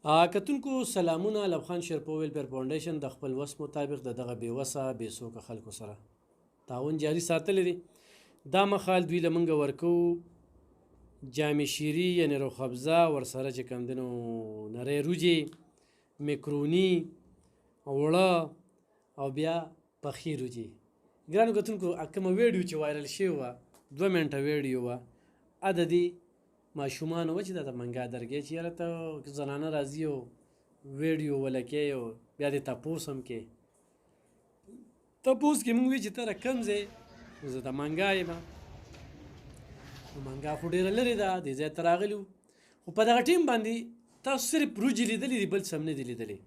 کتونکو سلامونه. لبخان شرپو ویلفیر فاونډیشن د خپل وس مطابق د دغه بې وسه بې څوکه خلکو سره تعاون جاري ساتلی دی. دا مخال دوی له موږ ورکو جامې شیري یعنې روخبزه، ورسره چې کوم دی نو نری روجې، میکروني، اوړه او بیا پخې روجې. ګرانو کتونکو کومه ویډیو چې وایرل شوې وه 2 منټه ویډیو وه، د دې ماشومانو وه چې دا د منګا درګې چې یاره ته زنانه راځي او ویډیو ولکې او بیا دې تپوس هم کې تپوس کې موږ وی چې ته را کوم ځای؟ زه د منګا یم. نو منګا خو ډېره لرې ده، دې ځای ته راغلي وو، خو په دغه ټیم باندې تاسو صرف روجې لیدلي دي، بل څه هم نه دي لیدلي.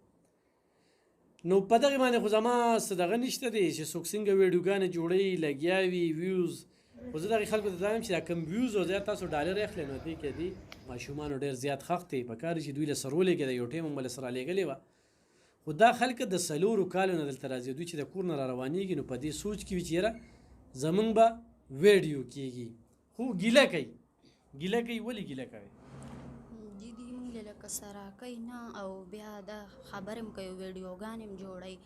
نو په دغې باندې خو زما څه دغه نشته دی چې څوک څنګه ویډیوګانې جوړوي، لګیا وي ویوز. خو زه دغې خلکو ته دا وایم چې دا کوم ویوز او زیات تاسو ډالر اخلئ نو دې کې دي ماشومانو ډېر زیات خښ دی. په کار چې دوی له سره ولېږېده، یو ټیم هم به له سره لېږلې وه. خو دا خلک د 4 کالو نه دلته راځي، دوی چې د کور نه را روانېږي نو په دې سوچ کې وي چې یاره زمونږ به ویډیو کېږي. خو ګیله کوي. ګیله کوي. ولې ګیله کوي؟ دیدي موږ لکه سره کوي نه، او بیا دا خبرې هم کوي، ویډیوګانې هم جوړوي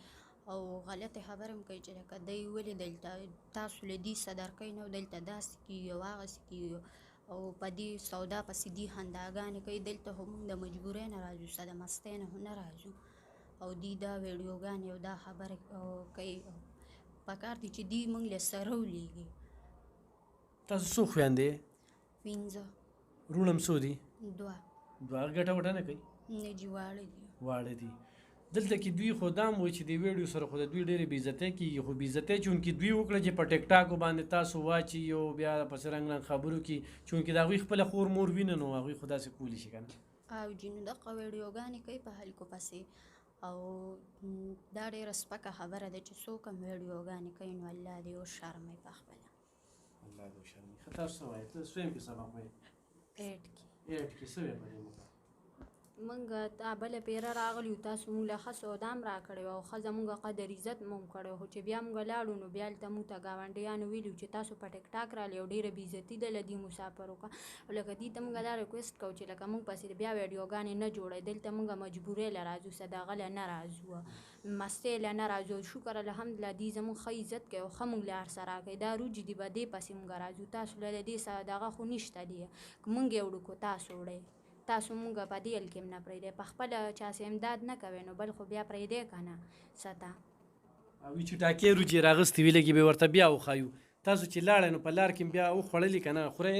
او غلطې خبرې هم کوي چې لکه دی ولې دلته تاسو له دې صدر کوي نه، دلته داسې کېږي او هغسې کېږي او په دې سودا پسې دې خنداګانې کوي. دلته خو موږ د مجبورۍ نه راځو، څه د مستۍ نه خو نه راځو، او دې دا ویډیوګانې او دا خبرې کوي. په کار دی چې دې موږ له سره ولېږي. تاسو څو خویندې؟ 15 وروڼه هم څو دي؟ 2 ګټه وټه نه کوي؟ نه جي واړه دي. واړه دي. دلته کې دوی خو دا هم وایي چې د ویډیو سره خو د دوی ډېرې بېعزتۍ کېږي. خو بېعزتۍ چونکې دوی وکړه چې په ټیک ټاکو باندې تاسو واچي او بیا پسې رنګ رنګ خبرو کې، چونکې د هغوی خپله خور مور وینه نو هغوی خو داسې کولی شي که نه. او جنو دغه ویډیوګانې کوي په خلکو پسې، او دا ډېره سپکه خبره ده چې څوک هم ویډیوګانې کوي نو الله دې وشرموي په خپله. الله دې وشرموي. ښه تاسو څه وایې؟ ته سویم کې سبق وایې؟ 8 کې 8 کې څه وایې په دې موقع؟ موږ تا بله پیره راغلي وو، تاسو موږ له ښه سودا هم راکړې وه او ښه زموږ قدر عزت مو هم کړی، خو چې بیا موږ لاړو نو بیا هلته موږ ته ګاونډیانو ویلي وو چې تاسو په ټیک ټاک رالئ او ډېره بېعزتي ده له دې مسافرو کا. او لکه دې ته موږ دا ریکویسټ کوو چې لکه موږ پسې بیا ویډیوګانې نه جوړوئ، دلته موږ مجبورۍ له راځو، صداقه له نه راځو، مستۍ له نه راځو. شکر الحمدلله دې زموږ ښه عزت کوي او ښه موږ له هر څه راکوي. دا روجې دي به دې پسې موږ راځو، تاسو له دې دغه خو نشته دی، موږ یې وړو کو تاسو وړئ. تاسو مونږ په دې هل کې هم نه پرېږدئ، په خپله چا سې امداد نه کوئ نو بل خو بیا پرېږدئ که نه ستا. او وي چې ټاکې روجې راغستې وي لږې به ورته بیا وښایو. تاسو چې لاړئ نو په لار کې بیا وخوړلې که نه خورئ؟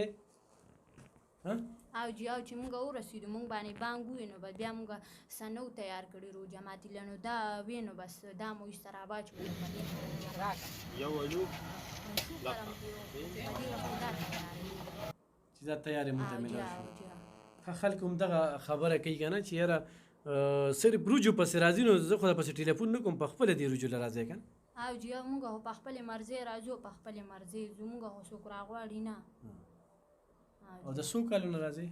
او جی او چې مونږ ورسېدو مونږ باندې بانګ ووی نو بس بیا مونږ څه نو تیار کړي روجه ماتي له نو دا وی نو بس دا مو ایستر اواچوله په دې یو ولو چې دا تیارې مونږ ته میلاو شو. خلک هم دغه خبره کوي که نه چې یاره صرف روجو پسې راځي نو زه خو پسې ټلیفون نه کوم، په خپله دې روجو له راځئ که نه. او جی مونږ خو په خپلې مرضۍ راځو، په خپلې مرضۍ ځو، مونږ خو څوک راغواړي نه. او د څو کالو نه راځئ؟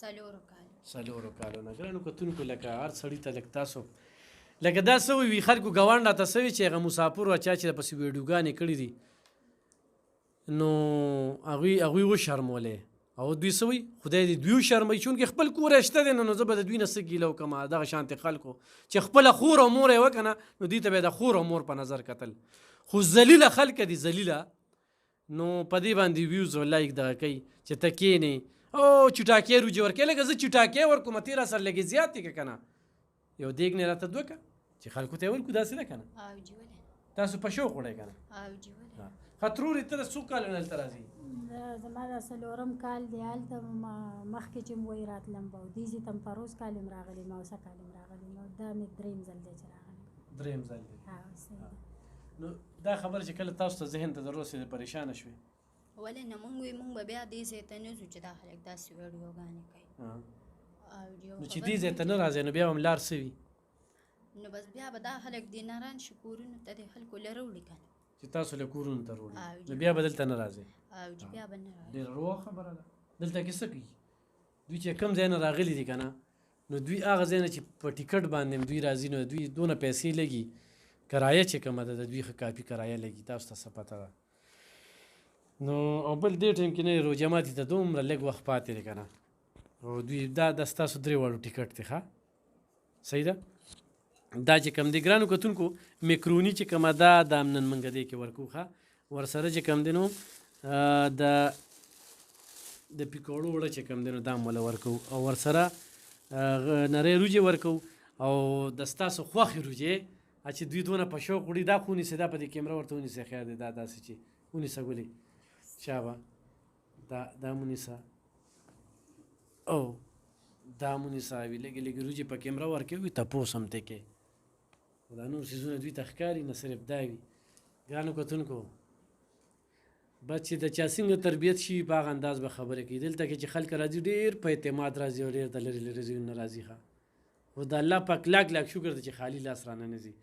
4 کالو. 4 کالو نه. ګرانو کتونکو لکه هر سړي ته لکه تاسو لکه دا څه وي خلکو ګاونډ راته څه وي چې هغه مسافر و چا چې پسې ویډیوګانې کړي دي نو هغوی وشرمولې او دوی څه وایي خدای دې دوی وشرموي، چونکې خپل کور یې شته دی نو زه به د دوی نه څه ګیله وکړم. دغه شانتې خلکو چې خپله خور او مور یې وه که نه نو دوی ته به یې د خور او مور په نظر کتل. خو ذلیله خلک دي ذلیله، نو په دې باندې ویوز او لایک دغه کوي چې ته کښېنې او چټاکې روجې ورکوې. لکه زه چټاکې ورکوم ته یې راسره لږې زیات دي که نه، یو دیګ نه راته 2 که چې خلکو ته یې ورکو، داسې ده که نه؟ او جی ولې تاسو په شوق وړئ که نه؟ او جی ولې خطرورې ته د څو کالو نه هلته راځي؟ زما دا 4م کال دی. هلته مخکې چې م وایي راتلم به او دې ځای ته م پروز کال هم راغلی م او څه کال هم راغلی م، دا مې 3م ځل دی چې راغلی. 3م ځل دی. صحیح ده. نو دا خبره چې کله تاسو ته ذهن ته در ورسېده پریشانه شوې؟ ولې نه مونږ وی مونږ به بیا دې ځای ته نه ځو چې دا خلک داسې ویډیوګانې کوي. او نو چې دې ځای ته نه راځئ نو بیا هم لار څه وي؟ نو بس بیا به دا خلک دې نران شي کورونو ته، د خلکو له راوړي که نه، چې تاسو له کورونو ته راوړي نو بیا به دلته نه راځئ. او چې بیا به نه راځي. ډېره روغه خبره ده. دلته کې څه کوي دوی چې کوم ځای نه راغلي دي که نه نو دوی هغه ځای نه چې په ټیکټ باندې دوی راځي نو دوی دونه پیسې لګي، کرایه چې کومه ده د دوی ښه کافي کرایه لګي، تاسو ته څه پته ده. نو او بل دې ټایم کې نه روژه ماتي ته دومره لږ وخت پاتې دی که نه، او دوی دا ستاسو 3 واړو ټیکټ دی ښه صحیح ده دا چې کوم دی ګرانو کتونکو میکروني چې کومه ده دا هم نن موږ دې کې ورکو ښه ورسره چې کوم دی نو د پیکوړو وړه چې کوم دی نو دا هم وله ورکو او ورسره نری روجې ورکو او د ستاسو خوښې روجې چې دوی دونه په شوق وړي دا خو ونیسئ دا په دې کیمره ورته ونیسئ خیر دی دا داسې چې ونیسه ګلې شابه دا مونیسه او دا مونیسه وي لږې لږې روجې په کیمره ورکوي تپوس هم ته کې دا نور څیزونه دوی ته ښکاري نه صرف دا وي ګرانو کتونکو بس چې د چا څنګه تربیت شي په هغه انداز به خبرې کوي دلته کې چې خلک راځي ډېر په اعتماد راځي او ډېر د لرې لرې ځایونو نه راځي ښه خو د الله پاک لاک لاک شکر دی چې خالي لاس رانه نه ځي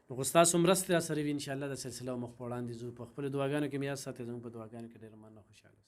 نو خو ستاسو مرستې را سره وي انشاءالله د سلسله مخ په وړاندې ځو په خپلو دعاګانو کې مې یاد ساتئ زموږ په دعاګانو کې ډېر مننه خوشحاله